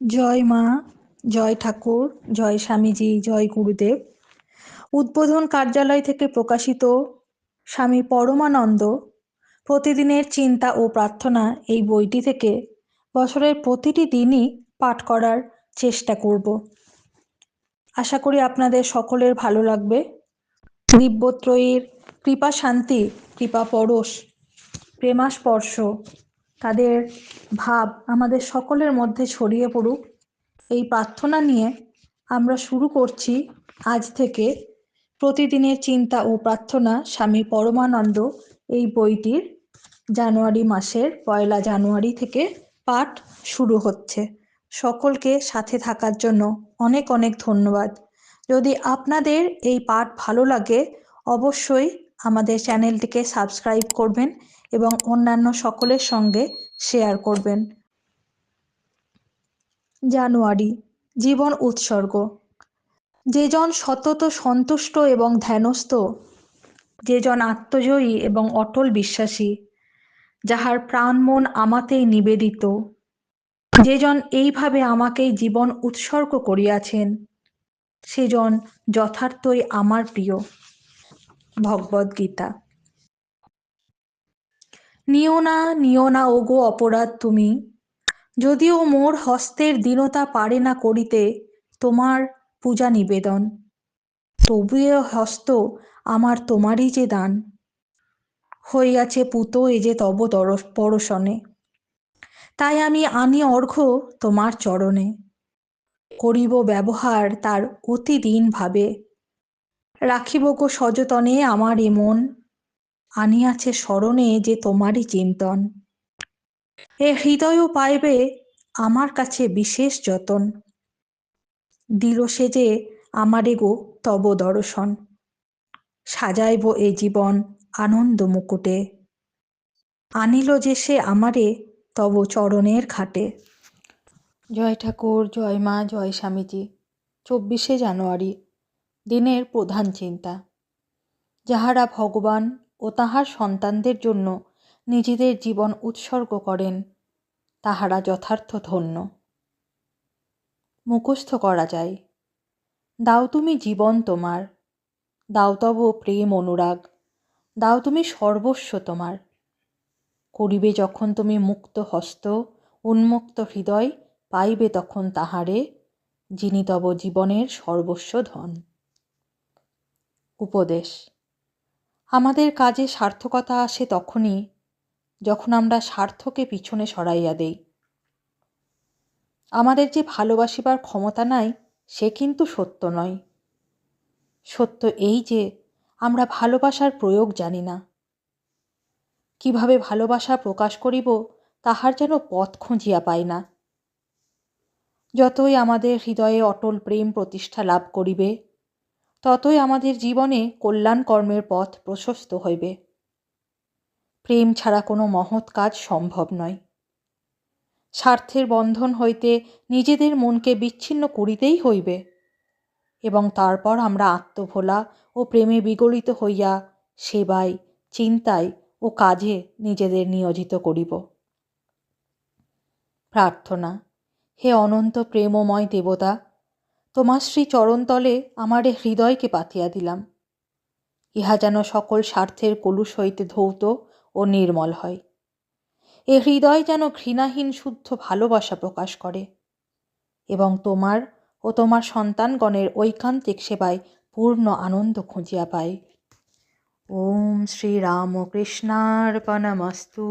জয় মা, জয় ঠাকুর, জয় স্বামীজি, জয় গুরুদেব। উদ্বোধন কার্যালয় থেকে প্রকাশিত স্বামী পরমানন্দ প্রতিদিনের চিন্তা ও প্রার্থনা এই বইটি থেকে বছরের প্রতিটি দিনই পাঠ করার চেষ্টা করব। আশা করি আপনাদের সকলের ভালো লাগবে। দিব্যত্রয়ীর কৃপা শান্তি, কৃপা পরশ, প্রেমাস্পর্শ, তাদের ভাব আমাদের সকলের মধ্যে ছড়িয়ে পড়ুক, এই প্রার্থনা নিয়ে আমরা শুরু করছি আজ থেকে প্রতিদিনের চিন্তা ও প্রার্থনা স্বামী পরমানন্দ এই বইটির জানুয়ারি মাসের 1 জানুয়ারি থেকে পাঠ শুরু হচ্ছে। সকলকে সাথে থাকার জন্য অনেক অনেক ধন্যবাদ। যদি আপনাদের এই পাঠ ভালো লাগে অবশ্যই আমাদের চ্যানেলটিকে সাবস্ক্রাইব করবেন এবং অন্যান্য সকলের সঙ্গে শেয়ার করবেন। জানুয়ারি, জীবন উৎসর্গ। যেজন সতত সন্তুষ্ট এবং ধ্যানস্থ, যেজন আত্মজয়ী এবং অটল বিশ্বাসী, যাহার প্রাণ মন আমাতেই নিবেদিত, যেজন এইভাবে আমাকেই জীবন উৎসর্গ করিয়াছেন, সেজন যথার্থই আমার প্রিয়। ভগবদ্গীতা। নিও না ওগো অপরাধ তুমি, যদিও মোর হস্তের দীনতা পারে না করিতে তোমার পূজা নিবেদন, তবুও হস্ত আমার তোমারই যে দান, হইয়াছে পুত এ যে তব পরশনে। তাই আমি আনি অর্ঘ্য তোমার চরণে, করিব ব্যবহার তার অতি দিন ভাবে, রাখিব গো সযতনে আমার এ মন, আনিয়াছে স্মরণে যে তোমারই চিন্তন। এ হৃদয়ও পাইবে আমার কাছে বিশেষ যতন, দিল সে যে আমারে গো তব দর্শন, সাজাইব এ জীবন আনন্দ মুকুটে, আনিল যে সে আমারে তব চরণের ঘাটে। জয় ঠাকুর, জয় মা, জয় স্বামীজি। 24শে জানুয়ারি, দিনের প্রধান চিন্তা। যাহারা ভগবান ও তাহার সন্তানদের জন্য নিজেদের জীবন উৎসর্গ করেন তাহারা যথার্থ ধন্য। মুখস্থ করা যায়। দাও তুমি জীবন তোমার, দাও তব প্রেম অনুরাগ, দাও তুমি সর্বস্ব তোমার। করিবে যখন তুমি মুক্ত হস্ত, উন্মুক্ত হৃদয়, পাইবে তখন তাহারে, যিনি তব জীবনের সর্বস্ব ধন। উপদেশ। আমাদের কাজে সার্থকতা আসে তখনই যখন আমরা স্বার্থকে পিছনে সরাইয়া দেই। আমাদের যে ভালোবাসিবার ক্ষমতা নাই সে কিন্তু সত্য নয়। সত্য এই যে আমরা ভালোবাসার প্রয়োগ জানি না। কিভাবে ভালোবাসা প্রকাশ করিব তাহার যেন পথ খুঁজিয়া পাই না। যতই আমাদের হৃদয়ে অটল প্রেম প্রতিষ্ঠা লাভ করিবে ততই আমাদের জীবনে কল্যাণ কর্মের পথ প্রশস্ত হইবে। প্রেম ছাড়া কোনো মহৎ কাজ সম্ভব নয়। স্বার্থের বন্ধন হইতে নিজেদের মনকে বিচ্ছিন্ন করিতেই হইবে এবং তারপর আমরা আত্মভোলা ও প্রেমে বিগলিত হইয়া সেবায়, চিন্তায় ও কাজে নিজেদের নিয়োজিত করিব। প্রার্থনা। হে অনন্ত প্রেমময় দেবতা, তোমার শ্রী চরণতলে আমার এ হৃদয়কে পাতিয়া দিলাম। ইহা যেন সকল স্বার্থের কলুষ হইতে ধৌত ও নির্মল হয়। এ হৃদয় যেন ঘৃণাহীন শুদ্ধ ভালোবাসা প্রকাশ করে এবং তোমার ও তোমার সন্তানগণের ঐকান্তিক সেবায় পূর্ণ আনন্দ খুঁজিয়া পায়। ওম শ্রী রামকৃষ্ণার্পণমস্তু।